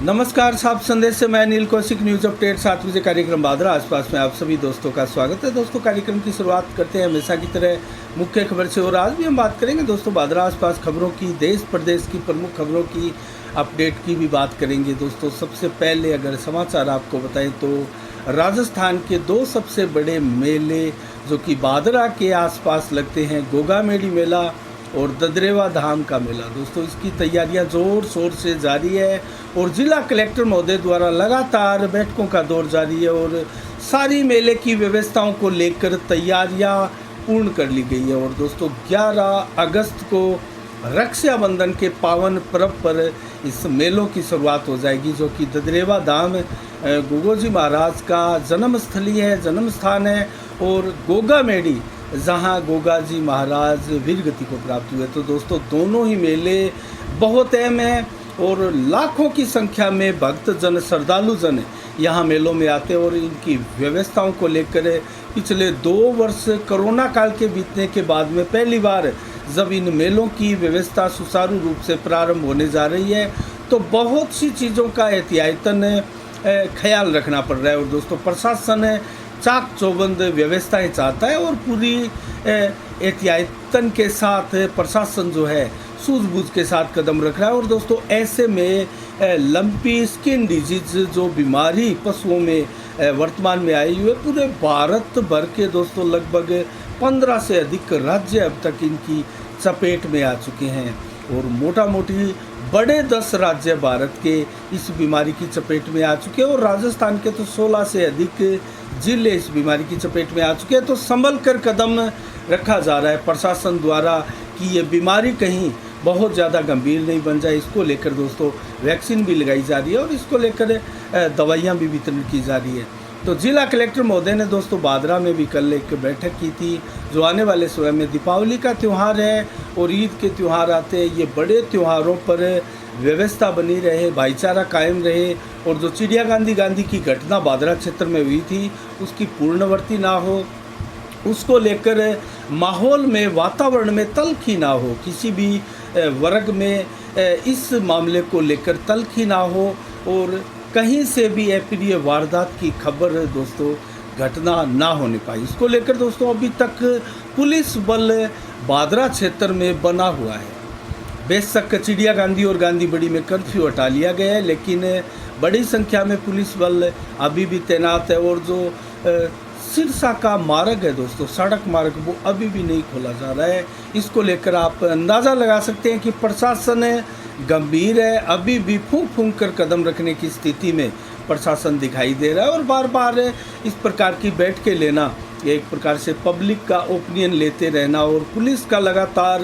नमस्कार, साफ संदेश से मैं नील कौशिक। न्यूज़ अपडेट 7 बजे कार्यक्रम बादरा आसपास में आप सभी दोस्तों का स्वागत है। दोस्तों, कार्यक्रम की शुरुआत करते हैं हमेशा की तरह मुख्य खबर से और आज भी हम बात करेंगे दोस्तों बादरा आसपास खबरों की, देश प्रदेश की प्रमुख खबरों की, अपडेट की भी बात करेंगे। दोस्तों, सबसे पहले अगर समाचार आपको बताएं तो राजस्थान के दो सबसे बड़े मेले जो कि बादरा के आसपास लगते हैं, गोगा मेडी मेला और ददरेवा धाम का मेला। दोस्तों, इसकी तैयारियां जोर शोर से जारी है और जिला कलेक्टर महोदय द्वारा लगातार बैठकों का दौर जारी है और सारी मेले की व्यवस्थाओं को लेकर तैयारियां पूर्ण कर ली गई है। और दोस्तों, 11 अगस्त को रक्षाबंधन के पावन पर्व पर इस मेलों की शुरुआत हो जाएगी, जो कि ददरेवा धाम गोगोजी महाराज का जन्मस्थली है, जन्म स्थान है, और गोगा मेडी जहाँ गोगा जी महाराज वीरगति को प्राप्त हुए। तो दोस्तों, दोनों ही मेले बहुत अहम हैं और लाखों की संख्या में भक्तजन, श्रद्धालु जन यहाँ मेलों में आते हैं और इनकी व्यवस्थाओं को लेकर पिछले 2 वर्ष कोरोना काल के बीतने के बाद में पहली बार जब इन मेलों की व्यवस्था सुचारू रूप से प्रारंभ होने जा रही है, तो बहुत सी चीज़ों का एहतियातन ख्याल रखना पड़ रहा है। और दोस्तों, प्रशासन चाक चौबंद व्यवस्थाएं चाहता है और पूरी एहतियातन के साथ प्रशासन जो है सूझबूझ के साथ कदम रख रहा है। और दोस्तों, ऐसे में लंपी स्किन डिजीज जो बीमारी पशुओं में वर्तमान में आई हुई है, पूरे भारत भर के दोस्तों लगभग 15 से अधिक राज्य अब तक इनकी चपेट में आ चुके हैं और मोटा मोटी बड़े 10 राज्य भारत के इस बीमारी की चपेट में आ चुके हैं और राजस्थान के तो 16 से अधिक जिले इस बीमारी की चपेट में आ चुके हैं। तो संभल कर कदम रखा जा रहा है प्रशासन द्वारा कि ये बीमारी कहीं बहुत ज़्यादा गंभीर नहीं बन जाए। इसको लेकर दोस्तों वैक्सीन भी लगाई जा रही है और इसको लेकर दवाइयाँ भी वितरण की जा रही है। तो जिला कलेक्टर महोदय ने दोस्तों बादरा में भी कल एक बैठक की थी। जो आने वाले समय में दीपावली का त्यौहार है और ईद के त्यौहार आते हैं, ये बड़े त्योहारों पर व्यवस्था बनी रहे, भाईचारा कायम रहे और जो चिड़िया गांधी की घटना बादरा क्षेत्र में हुई थी उसकी पूर्णवर्ती ना हो, उसको लेकर माहौल में, वातावरण में तल्खी ना हो, किसी भी वर्ग में इस मामले को लेकर तल्खी ना हो और कहीं से भी अप्रिय वारदात की खबर दोस्तों घटना ना होने पाई। इसको लेकर दोस्तों अभी तक पुलिस बल बादरा क्षेत्र में बना हुआ है। बेशक चिड़िया गांधी और गांधी बड़ी में कर्फ्यू हटा लिया गया है, लेकिन बड़ी संख्या में पुलिस बल अभी भी तैनात है और जो सिरसा का मार्ग है दोस्तों, सड़क मार्ग, वो अभी भी नहीं खोला जा रहा है। इसको लेकर आप अंदाज़ा लगा सकते हैं कि प्रशासन गंभीर है, अभी भी फूंक फूंक कर कदम रखने की स्थिति में प्रशासन दिखाई दे रहा है और बार बार इस प्रकार की बैठकें लेना, एक प्रकार से पब्लिक का ओपिनियन लेते रहना और पुलिस का लगातार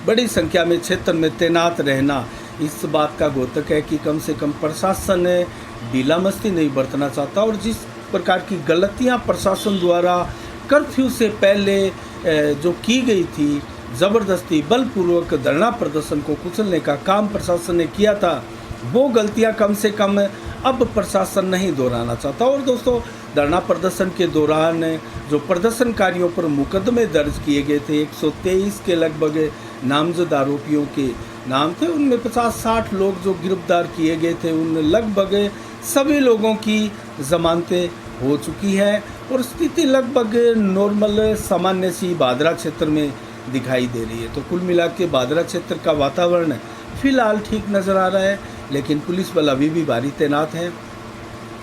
बड़ी संख्या में क्षेत्र में तैनात रहना इस बात का द्योतक है कि कम से कम प्रशासन ढीला मस्ती नहीं बरतना चाहता। और जिस प्रकार की गलतियां प्रशासन द्वारा कर्फ्यू से पहले जो की गई थी, ज़बरदस्ती बलपूर्वक धरना प्रदर्शन को कुचलने का काम प्रशासन ने किया था, वो गलतियां कम से कम अब प्रशासन नहीं दोहराना चाहता। और दोस्तों, धरना प्रदर्शन के दौरान जो प्रदर्शनकारियों पर मुकदमे दर्ज किए गए थे, 123 के लगभग नामजद आरोपियों के नाम थे, उनमें 50-60 लोग जो गिरफ्तार किए गए थे, उन लगभग सभी लोगों की जमानतें हो चुकी है और स्थिति लगभग नॉर्मल, सामान्य सी बादरा क्षेत्र में दिखाई दे रही है। तो कुल मिला के बादरा क्षेत्र का वातावरण फिलहाल ठीक नज़र आ रहा है, लेकिन पुलिस बल अभी भी भारी तैनात है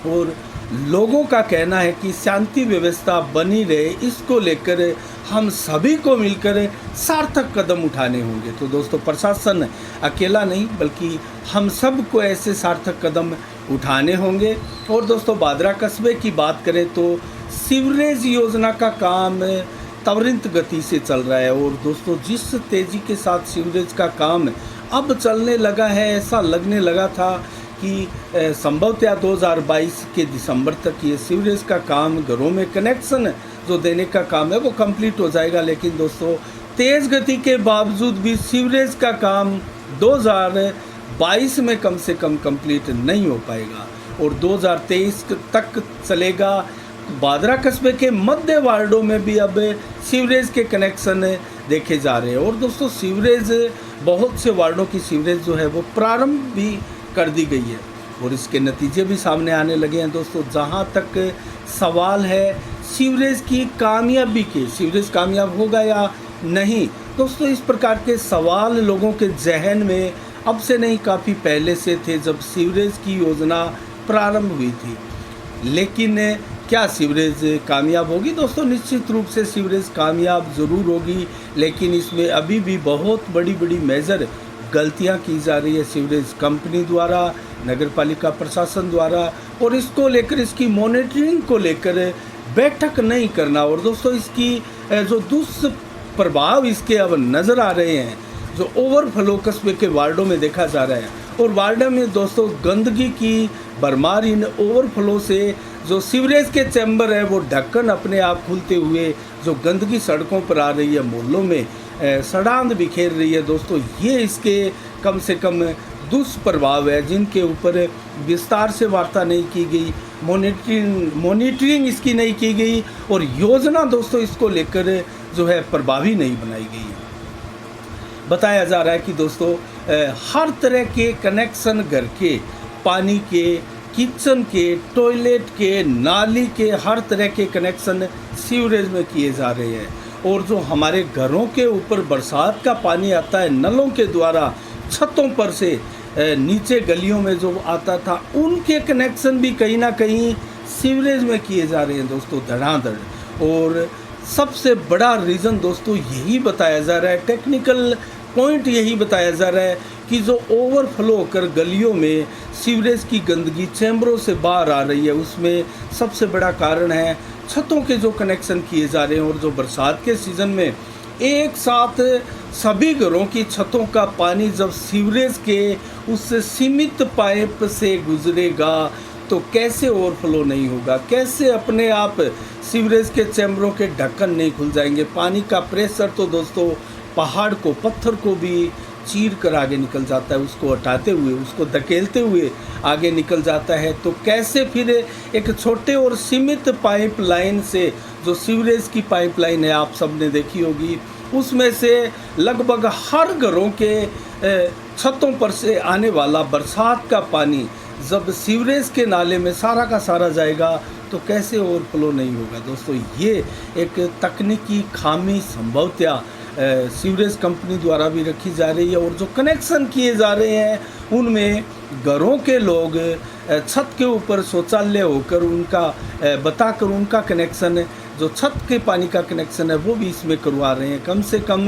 और लोगों का कहना है कि शांति व्यवस्था बनी रहे, इसको लेकर हम सभी को मिलकर सार्थक कदम उठाने होंगे। तो दोस्तों, प्रशासन अकेला नहीं बल्कि हम सब को ऐसे सार्थक कदम उठाने होंगे। और दोस्तों, बादरा कस्बे की बात करें तो सीवरेज योजना का काम त्वरित गति से चल रहा है और दोस्तों, जिस तेज़ी के साथ सीवरेज का काम अब चलने लगा है, ऐसा लगने लगा था कि संभवतः 2022 के दिसंबर तक ये सीवरेज का काम, घरों में कनेक्शन जो देने का काम है, वो कंप्लीट हो जाएगा। लेकिन दोस्तों, तेज़ गति के बावजूद भी सीवरेज का काम 2022 में कम से कम कंप्लीट नहीं हो पाएगा और 2023 तक चलेगा। बादरा कस्बे के मध्य वार्डों में भी अब सीवरेज के कनेक्शन देखे जा रहे हैं और दोस्तों, सीवरेज, बहुत से वार्डों की सीवरेज जो है वो प्रारंभ भी कर दी गई है और इसके नतीजे भी सामने आने लगे हैं दोस्तों। जहाँ तक सवाल है सीवरेज की कामयाबी के, सीवरेज कामयाब होगा या नहीं दोस्तों, इस प्रकार के सवाल लोगों के जहन में अब से नहीं काफ़ी पहले से थे जब सीवरेज की योजना प्रारंभ हुई थी। लेकिन क्या सीवरेज कामयाब होगी दोस्तों? निश्चित रूप से सीवरेज कामयाब ज़रूर होगी, लेकिन इसमें अभी भी बहुत बड़ी बड़ी मेजर गलतियां की जा रही है सीवरेज कंपनी द्वारा, नगर पालिका प्रशासन द्वारा, और इसको लेकर, इसकी मॉनिटरिंग को लेकर बैठक नहीं करना। और दोस्तों इसकी जो दुष्प्रभाव इसके अब नज़र आ रहे हैं, जो ओवरफ्लो कस्बे के वार्डों में देखा जा रहा है, और वार्डों में दोस्तों गंदगी की भरमार, इन ओवरफ्लो से जो सीवरेज के चैम्बर है वो ढक्कन अपने आप खुलते हुए जो गंदगी सड़कों पर आ रही है, मोहल्लों में सड़ांध बिखेर रही है दोस्तों, ये इसके कम से कम दुष्प्रभाव है जिनके ऊपर विस्तार से वार्ता नहीं की गई, मॉनिटरिंग इसकी नहीं की गई, और योजना दोस्तों इसको लेकर जो है प्रभावी नहीं बनाई गई है। बताया जा रहा है कि दोस्तों हर तरह के कनेक्शन, घर के, पानी के, किचन के, टॉयलेट के, नाली के, हर तरह के कनेक्शन सीवरेज में किए जा रहे हैं। और जो हमारे घरों के ऊपर बरसात का पानी आता है नलों के द्वारा, छतों पर से नीचे गलियों में जो आता था, उनके कनेक्शन भी कहीं ना कहीं सीवरेज में किए जा रहे हैं दोस्तों, धड़ाधड़। और सबसे बड़ा रीज़न दोस्तों यही बताया जा रहा है, टेक्निकल पॉइंट यही बताया जा रहा है कि जो ओवरफ्लो होकर गलियों में सीवरेज की गंदगी चैम्बरों से बाहर आ रही है, उसमें सबसे बड़ा कारण है छतों के जो कनेक्शन किए जा रहे हैं। और जो बरसात के सीज़न में एक साथ सभी घरों की छतों का पानी जब सीवरेज के उस सीमित पाइप से गुजरेगा तो कैसे ओवरफ्लो नहीं होगा, कैसे अपने आप सीवरेज के चैम्बरों के ढक्कन नहीं खुल जाएंगे। पानी का प्रेशर तो दोस्तों पहाड़ को, पत्थर को भी चीर कर आगे निकल जाता है, उसको हटाते हुए, उसको धकेलते हुए आगे निकल जाता है। तो कैसे फिर एक छोटे और सीमित पाइप लाइन से, जो सीवरेज की पाइप लाइन है आप सब ने देखी होगी, उसमें से लगभग हर घरों के छतों पर से आने वाला बरसात का पानी जब सीवरेज के नाले में सारा का सारा जाएगा तो कैसे ओवरफ्लो नहीं होगा दोस्तों। ये एक तकनीकी खामी संभवतः सीवरेज कंपनी द्वारा भी रखी जा रही है। और जो कनेक्शन किए जा रहे हैं उनमें घरों के लोग छत के ऊपर शौचालय होकर उनका बताकर उनका कनेक्शन, जो छत के पानी का कनेक्शन है वो भी इसमें करवा रहे हैं। कम से कम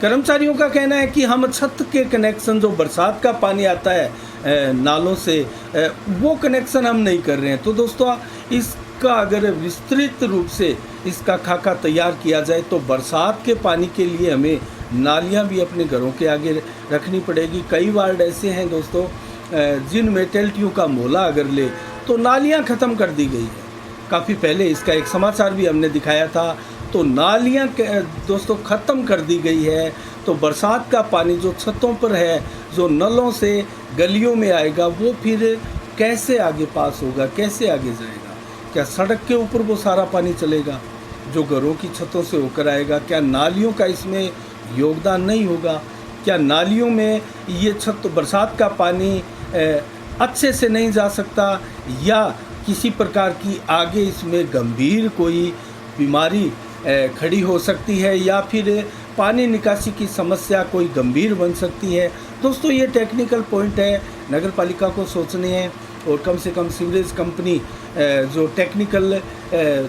कर्मचारियों का कहना है कि हम छत के कनेक्शन, जो बरसात का पानी आता है नालों से, वो कनेक्शन हम नहीं कर रहे हैं। तो दोस्तों इसका अगर विस्तृत रूप से इसका खाका तैयार किया जाए तो बरसात के पानी के लिए हमें नालियां भी अपने घरों के आगे रखनी पड़ेगी। कई वार्ड ऐसे हैं दोस्तों जिनमें टेल्टियों का मोला अगर ले तो नालियां ख़त्म कर दी गई है। काफ़ी पहले इसका एक समाचार भी हमने दिखाया था। तो नालियां दोस्तों ख़त्म कर दी गई है। तो बरसात का पानी जो छतों पर है, जो नलों से गलियों में आएगा, वो फिर कैसे आगे पास होगा, कैसे आगे जाएगा? क्या सड़क के ऊपर वो सारा पानी चलेगा जो घरों की छतों से होकर आएगा? क्या नालियों का इसमें योगदान नहीं होगा? क्या नालियों में ये छत बरसात का पानी अच्छे से नहीं जा सकता, या किसी प्रकार की आगे इसमें गंभीर कोई बीमारी खड़ी हो सकती है, या फिर पानी निकासी की समस्या कोई गंभीर बन सकती है? दोस्तों ये टेक्निकल पॉइंट है, नगर पालिका को सोचने हैं। और कम से कम सीवरेज कंपनी, जो टेक्निकल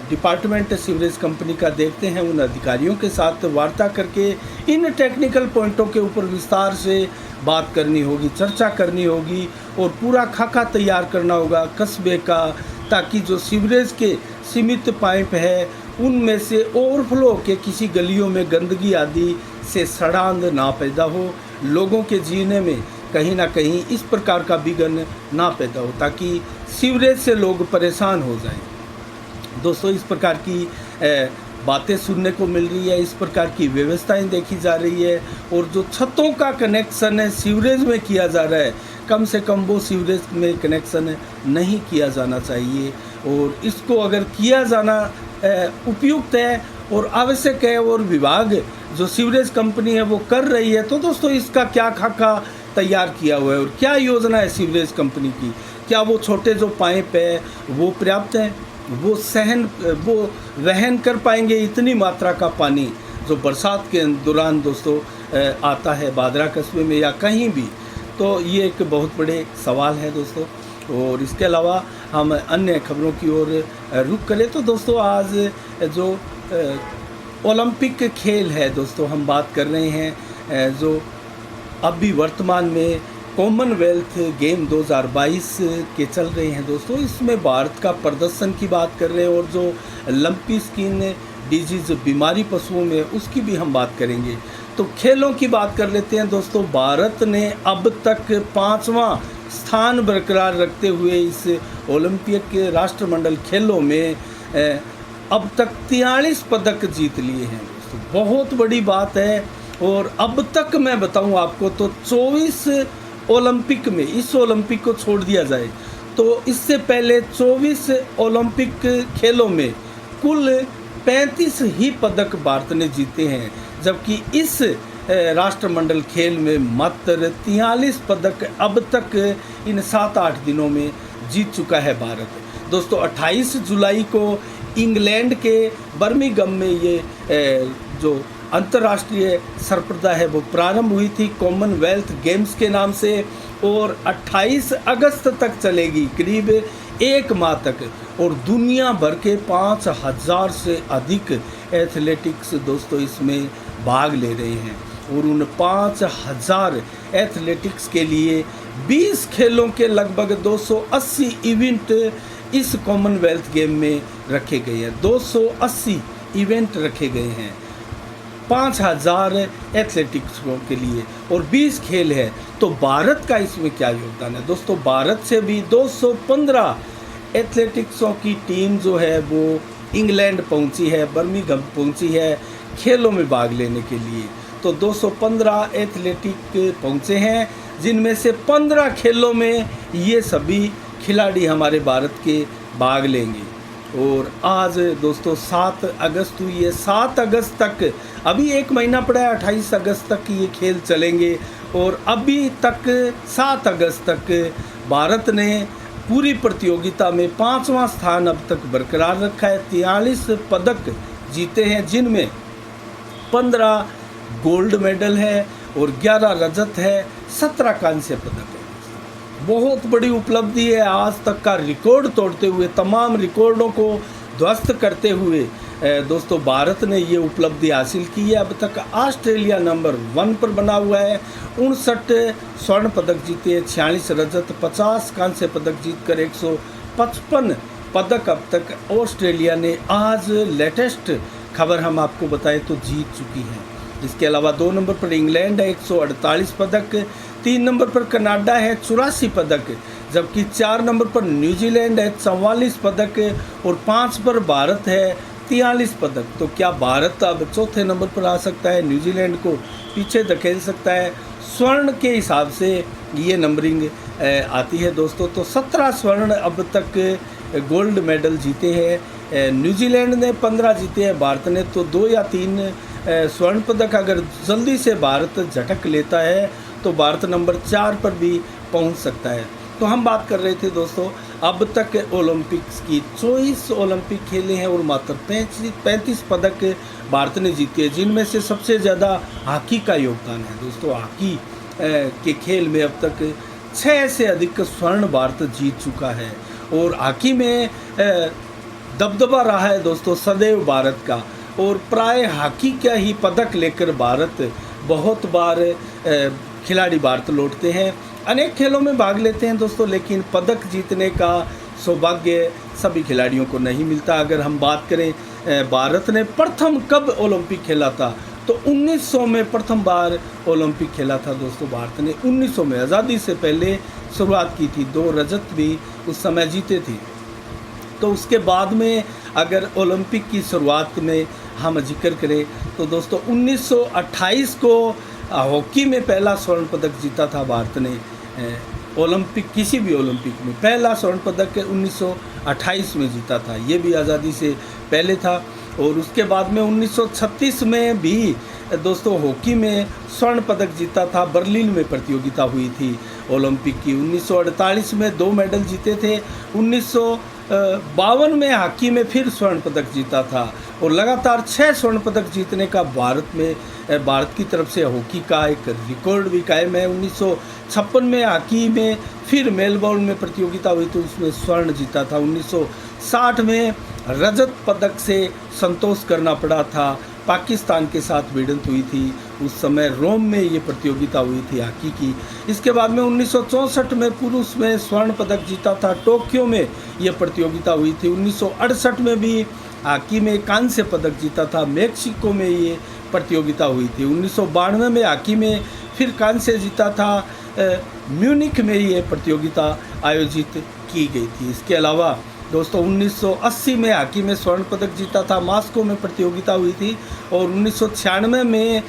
डिपार्टमेंट सीवरेज कंपनी का देखते हैं, उन अधिकारियों के साथ वार्ता करके इन टेक्निकल पॉइंटों के ऊपर विस्तार से बात करनी होगी, चर्चा करनी होगी, और पूरा खाका तैयार करना होगा कस्बे का, ताकि जो सीवरेज के सीमित पाइप है उनमें से ओवरफ्लो के किसी गलियों में गंदगी आदि से सड़ांध ना पैदा हो, लोगों के जीने में कहीं ना कहीं इस प्रकार का विघ्न ना पैदा हो, ताकि सीवरेज से लोग परेशान हो जाएं। दोस्तों इस प्रकार की बातें सुनने को मिल रही है, इस प्रकार की व्यवस्थाएं देखी जा रही है। और जो छतों का कनेक्शन है सीवरेज में किया जा रहा है, कम से कम वो सीवरेज में कनेक्शन नहीं किया जाना चाहिए। और इसको अगर किया जाना उपयुक्त है और आवश्यक है, और विभाग जो सीवरेज कंपनी है वो कर रही है, तो दोस्तों इसका क्या खाका तैयार किया हुआ है और क्या योजना है सीवरेज कंपनी की। क्या वो छोटे जो पाइप है वो पर्याप्त हैं, वो वहन कर पाएंगे इतनी मात्रा का पानी जो बरसात के दौरान दोस्तों आता है बादरा कस्बे में या कहीं भी। तो ये एक बहुत बड़े सवाल है दोस्तों। और इसके अलावा हम अन्य खबरों की ओर रुख करें तो दोस्तों आज जो ओलंपिक खेल है दोस्तों हम बात कर रहे हैं, जो अभी वर्तमान में कॉमनवेल्थ गेम 2022 के चल रहे हैं दोस्तों। इसमें भारत का प्रदर्शन की बात कर रहे हैं और जो लंपी स्किन डिजीज़ बीमारी पशुओं में उसकी भी हम बात करेंगे। तो खेलों की बात कर लेते हैं दोस्तों। भारत ने अब तक 5वां स्थान बरकरार रखते हुए इस ओलंपिक राष्ट्रमंडल खेलों में अब तक 43 पदक जीत लिए हैं दोस्तों। बहुत बड़ी बात है। और अब तक मैं बताऊं आपको तो 24 ओलंपिक में, इस ओलंपिक को छोड़ दिया जाए तो इससे पहले 24 ओलंपिक खेलों में कुल 35 ही पदक भारत ने जीते हैं, जबकि इस राष्ट्रमंडल खेल में मात्र 43 पदक अब तक इन 7-8 दिनों में जीत चुका है भारत दोस्तों। 28 जुलाई को इंग्लैंड के बर्मिंघम में ये जो अंतर्राष्ट्रीय स्पर्धा है वो प्रारंभ हुई थी कॉमनवेल्थ गेम्स के नाम से और 28 अगस्त तक चलेगी, करीब 1 माह तक। और दुनिया भर के 5000 से अधिक एथलेटिक्स दोस्तों इसमें भाग ले रहे हैं और उन 5000 एथलेटिक्स के लिए 20 खेलों के लगभग 280 इवेंट इस कॉमनवेल्थ गेम में रखे गए हैं। 280 इवेंट रखे गए हैं 5000 एथलेटिक्सों के लिए और 20 खेल है। तो भारत का इसमें क्या योगदान है दोस्तों। भारत से भी 215 एथलेटिक्सों की टीम जो है वो इंग्लैंड पहुंची है, बर्मिंघम पहुंची है खेलों में भाग लेने के लिए। तो 215 एथलेटिक पहुंचे हैं, जिनमें से 15 खेलों में ये सभी खिलाड़ी हमारे भारत के भाग लेंगे। और आज दोस्तों 7 अगस्त हुई है, 7 अगस्त तक अभी 1 महीना पड़ा है, 28 अगस्त तक ये खेल चलेंगे। और अभी तक 7 अगस्त तक भारत ने पूरी प्रतियोगिता में 5वां स्थान अब तक बरकरार रखा है। 43 पदक जीते हैं, जिनमें 15 गोल्ड मेडल है और 11 रजत है, 17 कांस्य पदक है। बहुत बड़ी उपलब्धि है, आज तक का रिकॉर्ड तोड़ते हुए, तमाम रिकॉर्डों को ध्वस्त करते हुए दोस्तों भारत ने ये उपलब्धि हासिल की है। अब तक ऑस्ट्रेलिया नंबर 1 पर बना हुआ है, 59 स्वर्ण पदक जीते हैं, 46 रजत, 50 कांस्य पदक जीतकर 155 पदक अब तक ऑस्ट्रेलिया ने आज लेटेस्ट खबर हम आपको बताएं तो जीत चुकी है। इसके अलावा 2 नंबर पर इंग्लैंड है 148 पदक, 3 नंबर पर कनाडा है 84 पदक, जबकि 4 नंबर पर न्यूजीलैंड है 44 पदक और 5 पर भारत है 43 पदक। तो क्या भारत अब 4थे नंबर पर आ सकता है, न्यूजीलैंड को पीछे धकेल सकता है? स्वर्ण के हिसाब से ये नंबरिंग आती है दोस्तों। तो 17 स्वर्ण अब तक गोल्ड मेडल जीते हैं, न्यूजीलैंड ने 15 जीते हैं, भारत ने तो 2 या 3 स्वर्ण पदक अगर जल्दी से भारत झटक लेता है तो भारत नंबर 4 पर भी पहुंच सकता है। तो हम बात कर रहे थे दोस्तों, अब तक ओलंपिक्स की 24 ओलंपिक खेले हैं और मात्र 35 पदक भारत ने जीते हैं, जिनमें से सबसे ज़्यादा हॉकी का योगदान है दोस्तों। हॉकी के खेल में अब तक 6 से अधिक स्वर्ण भारत जीत चुका है और हॉकी में दबदबा रहा है दोस्तों सदैव भारत का। और प्राय हॉकी का ही पदक लेकर भारत बहुत बार खिलाड़ी भारत लौटते हैं, अनेक खेलों में भाग लेते हैं दोस्तों, लेकिन पदक जीतने का सौभाग्य सभी खिलाड़ियों को नहीं मिलता। अगर हम बात करें भारत ने प्रथम कब ओलंपिक खेला था तो 1900 में प्रथम बार ओलंपिक खेला था दोस्तों भारत ने। 1900 में आज़ादी से पहले शुरुआत की थी, 2 रजत भी उस समय जीते थे। तो उसके बाद में अगर ओलंपिक की शुरुआत में हम जिक्र करें तो दोस्तों 1928 को हॉकी में पहला स्वर्ण पदक जीता था भारत ने। ओलंपिक किसी भी ओलंपिक में पहला स्वर्ण पदक 1928 में जीता था, ये भी आज़ादी से पहले था। और उसके बाद में 1936 में भी दोस्तों हॉकी में स्वर्ण पदक जीता था। बर्लिन में प्रतियोगिता हुई थी ओलंपिक की। 1948 में 2 मेडल जीते थे। 1952 में हॉकी में फिर स्वर्ण पदक जीता था और लगातार 6 स्वर्ण पदक जीतने का भारत की तरफ से हॉकी का एक रिकॉर्ड भी कायम है। 1956 में हॉकी में फिर मेलबोर्न में प्रतियोगिता हुई तो उसमें स्वर्ण जीता था। 1960 में रजत पदक से संतोष करना पड़ा था। पाकिस्तान के साथ भिड़ंत हुई थी, उस समय रोम में ये प्रतियोगिता हुई थी हॉकी की। इसके बाद में 1964 में पुरुष में स्वर्ण पदक जीता था। टोक्यो में ये प्रतियोगिता हुई थी। 1968 में भी हॉकी में कांस्य पदक जीता था। मेक्सिको में ये प्रतियोगिता हुई थी। 1992 में हॉकी में फिर कांस्य जीता था। म्यूनिख में ये प्रतियोगिता आयोजित की गई थी। इसके अलावा दोस्तों 1980 में हॉकी में स्वर्ण पदक जीता था। मॉस्को में प्रतियोगिता हुई थी और 1996 में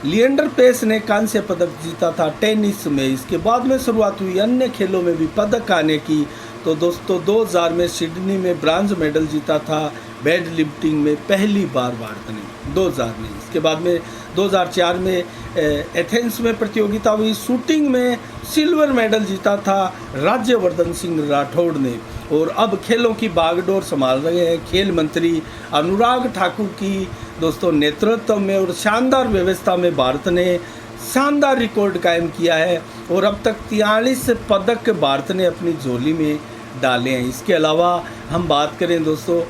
लिएंडर पेस ने कांस्य पदक जीता था टेनिस में। इसके बाद में शुरुआत हुई अन्य खेलों में भी पदक आने की। तो दोस्तों 2000 में सिडनी में ब्रांज मेडल जीता था वेट लिफ्टिंग में पहली बार भारत ने 2000 में। इसके बाद में 2004 में एथेंस में प्रतियोगिता हुई। शूटिंग में सिल्वर मेडल जीता था राज्यवर्धन सिंह राठौड़ ने। और अब खेलों की बागडोर संभाल रहे हैं खेल मंत्री अनुराग ठाकुर की दोस्तों नेतृत्व में। और शानदार व्यवस्था में भारत ने शानदार रिकॉर्ड कायम किया है और अब तक 43 पदक भारत ने अपनी झोली में डाले हैं। इसके अलावा हम बात करें दोस्तों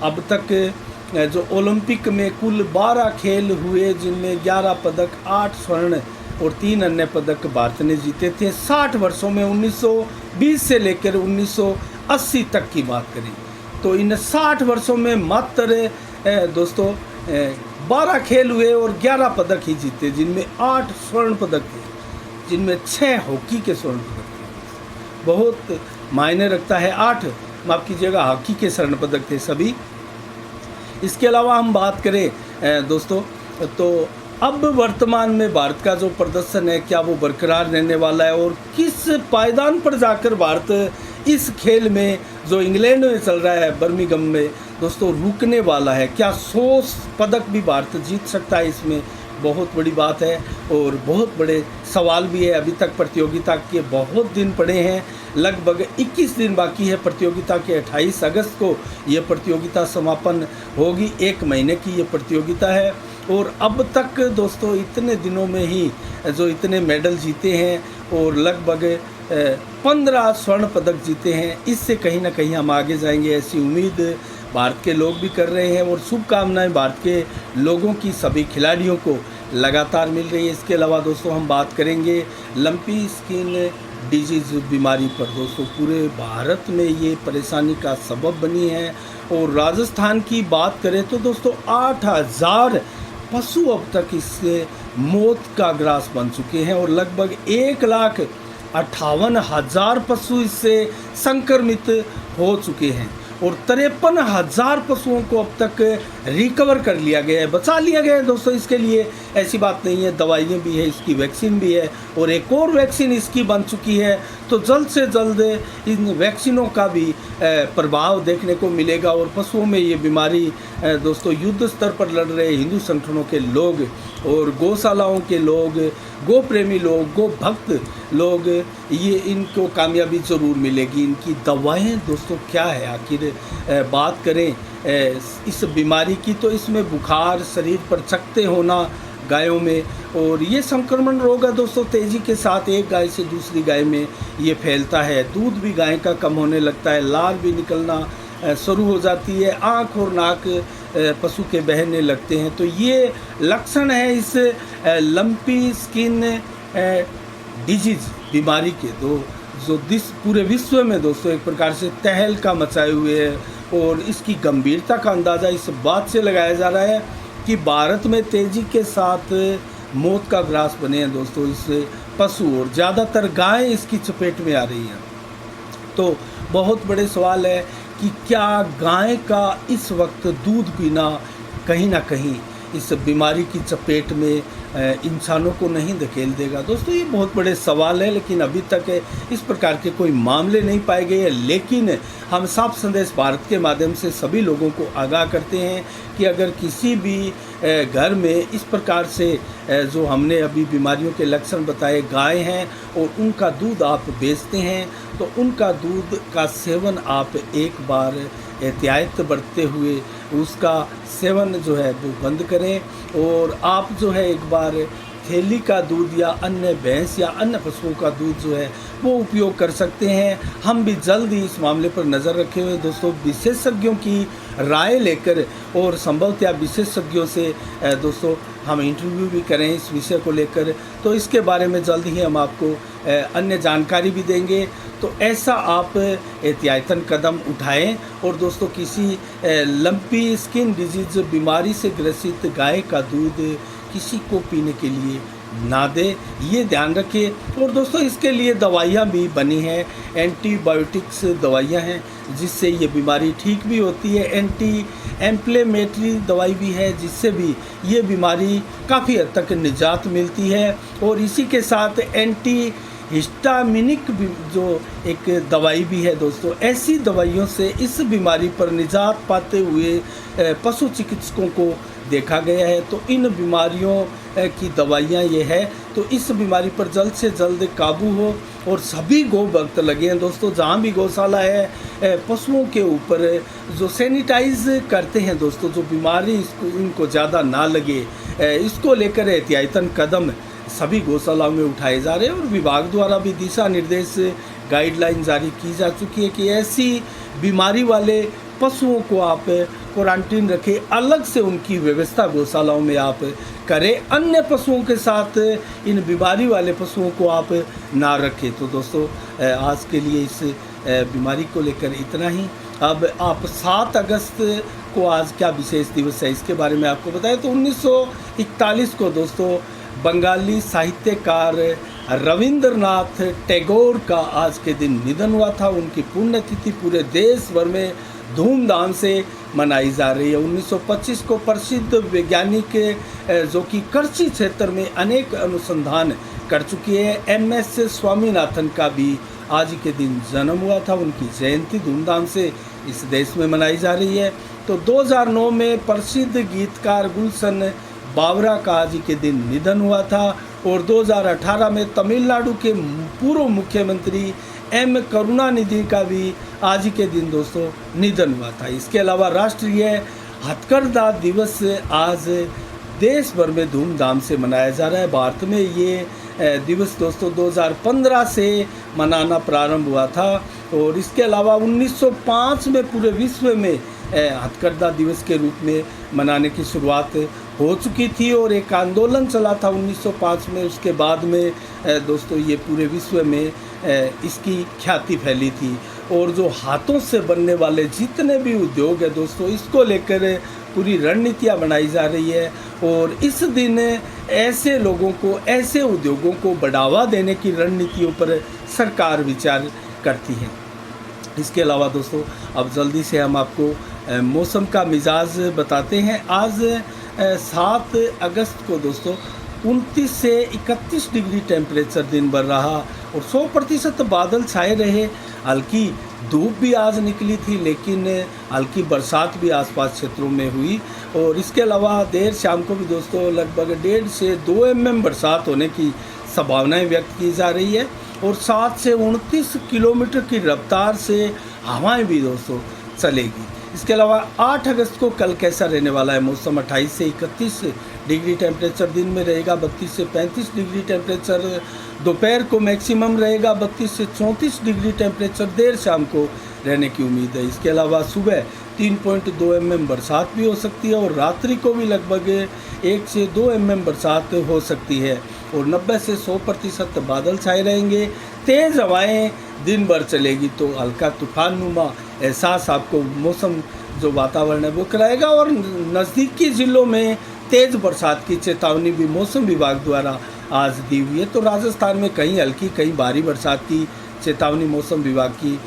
अब तक जो ओलंपिक में कुल 12 खेल हुए जिनमें 11 पदक, 8 स्वर्ण और 3 अन्य पदक भारत ने जीते थे 60 वर्षों में। 1920 से लेकर 1980 तक की बात करें तो इन 60 वर्षों में मात्र दोस्तों 12 खेल हुए और 11 पदक ही जीते, जिनमें 8 स्वर्ण पदक थे, जिनमें 6 हॉकी के स्वर्ण पदक थे। बहुत मायने रखता है। 8 माफ़ कीजिएगा हॉकी के स्वर्ण पदक थे सभी। इसके अलावा हम बात करें दोस्तों तो अब वर्तमान में भारत का जो प्रदर्शन है क्या वो बरकरार रहने वाला है और किस पायदान पर जाकर भारत इस खेल में जो इंग्लैंड में चल रहा है बर्मिंघम में दोस्तों रुकने वाला है। क्या 100 पदक भी भारत जीत सकता है? इसमें बहुत बड़ी बात है और बहुत बड़े सवाल भी है। अभी तक प्रतियोगिता के बहुत दिन पड़े हैं, लगभग 21 दिन बाकी है। प्रतियोगिता के 28 अगस्त को ये प्रतियोगिता समापन होगी। 1 महीने की ये प्रतियोगिता है और अब तक दोस्तों इतने दिनों में ही जो इतने मेडल जीते हैं और लगभग 15 स्वर्ण पदक जीते हैं, इससे कहीं ना कहीं हम आगे जाएंगे ऐसी उम्मीद भारत के लोग भी कर रहे हैं और शुभकामनाएं भारत के लोगों की सभी खिलाड़ियों को लगातार मिल रही है। इसके अलावा दोस्तों हम बात करेंगे लंपी स्किन डिजीज़ बीमारी पर। दोस्तों पूरे भारत में ये परेशानी का सबब बनी है और राजस्थान की बात करें तो दोस्तों 8000 पशु अब तक इससे मौत का ग्रास बन चुके हैं और लगभग 1,58,000 पशु इससे संक्रमित हो चुके हैं और 53,000 पशुओं को अब तक रिकवर कर लिया गया है, बचा लिया गया है। दोस्तों इसके लिए ऐसी बात नहीं है, दवाइयाँ भी है, इसकी वैक्सीन भी है और एक और वैक्सीन इसकी बन चुकी है। तो जल्द से जल्द इन वैक्सीनों का भी प्रभाव देखने को मिलेगा और पशुओं में ये बीमारी दोस्तों युद्ध स्तर पर लड़ रहे हिंदू संगठनों के लोग और गौशालाओं के लोग, गो प्रेमी लोग, गो भक्त लोग, ये इनको कामयाबी ज़रूर मिलेगी। इनकी दवाएं दोस्तों क्या है आखिर बात करें इस बीमारी की तो इसमें बुखार, शरीर पर चकत्ते होना गायों में और ये संक्रमण रोग है दोस्तों तेज़ी के साथ एक गाय से दूसरी गाय में ये फैलता है। दूध भी गाय का कम होने लगता है, लार भी निकलना शुरू हो जाती है, आँख और नाक पशु के बहने लगते हैं। तो ये लक्षण है इस लंपी स्किन डिजीज़ बीमारी के जो पूरे विश्व में दोस्तों एक प्रकार से तहलका मचाए हुए है और इसकी गंभीरता का अंदाज़ा इस बात से लगाया जा रहा है कि भारत में तेज़ी के साथ मौत का ग्रास बने हैं दोस्तों इस पशु और ज़्यादातर गायें इसकी चपेट में आ रही हैं। तो बहुत बड़े सवाल है कि क्या गाय का इस वक्त दूध पीना कहीं ना कहीं इस बीमारी की चपेट में इंसानों को नहीं धकेल देगा। दोस्तों ये बहुत बड़े सवाल है, लेकिन अभी तक इस प्रकार के कोई मामले नहीं पाए गए हैं। लेकिन हम साफ संदेश भारत के माध्यम से सभी लोगों को आगाह करते हैं कि अगर किसी भी घर में इस प्रकार से जो हमने अभी बीमारियों के लक्षण बताए गाय हैं और उनका दूध आप बेचते हैं, तो उनका दूध का सेवन आप एक बार एहतियात बरतते हुए उसका सेवन जो है वो बंद करें। और आप जो है एक बार थैली का दूध या अन्य भैंस या अन्य पशुओं का दूध जो है वो उपयोग कर सकते हैं। हम भी जल्द ही इस मामले पर नज़र रखे हुए दोस्तों, विशेषज्ञों की राय लेकर और संभवतः विशेषज्ञों से दोस्तों हम इंटरव्यू भी करें इस विषय को लेकर, तो इसके बारे में जल्द ही हम आपको अन्य जानकारी भी देंगे। तो ऐसा आप एहतियातन कदम उठाएं और दोस्तों किसी लंपी स्किन डिजीज बीमारी से ग्रसित गाय का दूध किसी को पीने के लिए ना दे, ये ध्यान रखिए। और दोस्तों इसके लिए दवाइयाँ भी बनी हैं, एंटीबायोटिक्स दवाइयाँ हैं जिससे ये बीमारी ठीक भी होती है, एंटी एम्प्लेमेटरी दवाई भी है जिससे भी ये बीमारी काफ़ी हद तक निजात मिलती है। और इसी के साथ एंटी हिस्टामिनिक जो एक दवाई भी है दोस्तों, ऐसी दवाइयों से इस बीमारी पर निजात पाते हुए पशु चिकित्सकों को देखा गया है। तो इन बीमारियों की दवाइयाँ ये है, तो इस बीमारी पर जल्द से जल्द काबू हो और सभी गौ भक्त लगे हैं दोस्तों, जहाँ भी गौशाला है पशुओं के ऊपर जो सैनिटाइज करते हैं दोस्तों, जो बीमारी इनको ज़्यादा ना लगे, इसको लेकर एहतियातन कदम सभी गौशालाओं में उठाए जा रहे हैं। और विभाग द्वारा भी दिशा निर्देश गाइडलाइन जारी की जा चुकी है कि ऐसी बीमारी वाले पशुओं को आप क्वारंटीन रखें, अलग से उनकी व्यवस्था गौशालाओं में आप करें, अन्य पशुओं के साथ इन बीमारी वाले पशुओं को आप ना रखें। तो दोस्तों आज के लिए इस बीमारी को लेकर इतना ही। अब आप 7 अगस्त को आज क्या विशेष दिवस है इसके बारे में आपको बताएं तो 1941 को दोस्तों बंगाली साहित्यकार रविंद्रनाथ टैगोर का आज के दिन निधन हुआ था। उनकी पुण्यतिथि पूरे देश भर में धूमधाम से मनाई जा रही है। 1925 को प्रसिद्ध वैज्ञानिक जो कि कृषि क्षेत्र में अनेक अनुसंधान कर चुकी है, MS स्वामीनाथन का भी आज के दिन जन्म हुआ था। उनकी जयंती धूमधाम से इस देश में मनाई जा रही है। तो 2009 में प्रसिद्ध गीतकार गुलशन बावरा का आज के दिन निधन हुआ था। और 2018 में तमिलनाडु के पूर्व मुख्यमंत्री M करुणानिधि का भी आज के दिन दोस्तों निधन हुआ था। इसके अलावा राष्ट्रीय हथकरघा दिवस आज देश भर में धूमधाम से मनाया जा रहा है। भारत में ये दिवस दोस्तों 2015 से मनाना प्रारंभ हुआ था। और इसके अलावा 1905 में पूरे विश्व में हथकरघा दिवस के रूप में मनाने की शुरुआत हो चुकी थी और एक आंदोलन चला था 1905 में। उसके बाद में दोस्तों ये पूरे विश्व में इसकी ख्याति फैली थी। और जो हाथों से बनने वाले जितने भी उद्योग है दोस्तों, इसको लेकर पूरी रणनीतियाँ बनाई जा रही है। और इस दिन ऐसे लोगों को, ऐसे उद्योगों को बढ़ावा देने की रणनीतियों पर सरकार विचार करती है। इसके अलावा दोस्तों अब जल्दी से हम आपको मौसम का मिजाज बताते हैं। आज 7 अगस्त को दोस्तों 29 से 31 डिग्री टेम्परेचर दिन भर रहा और 100% बादल छाए रहे। हल्की धूप भी आज निकली थी, लेकिन हल्की बरसात भी आसपास क्षेत्रों में हुई। और इसके अलावा देर शाम को भी दोस्तों लगभग 1.5 से 2 mm बरसात होने की संभावनाएं व्यक्त की जा रही है। और 7 से 29 किलोमीटर की रफ्तार से हवाएं भी दोस्तों चलेगी। इसके अलावा 8 अगस्त को कल कैसा रहने वाला है मौसम, 28 से 31 डिग्री टेम्परेचर दिन में रहेगा, 32 से 35 डिग्री टेम्परेचर दोपहर को मैक्सिमम रहेगा, 32 से 34 डिग्री टेम्परेचर देर शाम को रहने की उम्मीद है। इसके अलावा सुबह 3.2 mm बरसात भी हो सकती है और रात्रि को भी लगभग 1 से 2 mm बरसात हो सकती है। और 90 से 100% बादल छाए रहेंगे, तेज़ हवाएं दिन भर चलेगी। तो हल्का तूफान नुमा एहसास आपको मौसम जो वातावरण है वो कराएगा। और नज़दीकी ज़िलों में तेज़ बरसात की चेतावनी भी मौसम विभाग द्वारा आज दी हुई है। तो राजस्थान में कहीं हल्की कहीं भारी बरसात की चेतावनी मौसम विभाग की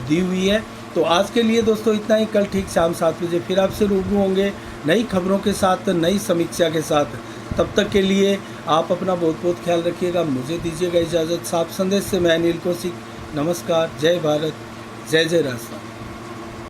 दी हुई है। तो आज के लिए दोस्तों इतना ही। कल ठीक शाम 7 बजे फिर आपसे रूबरू होंगे नई खबरों के साथ, नई समीक्षा के साथ। तब तक के लिए आप अपना बहुत बहुत ख्याल रखिएगा। मुझे दीजिएगा इजाज़त। साफ संदेश से मैं अनिल कौशिक। नमस्कार। जय भारत, जय जय राजस्थान।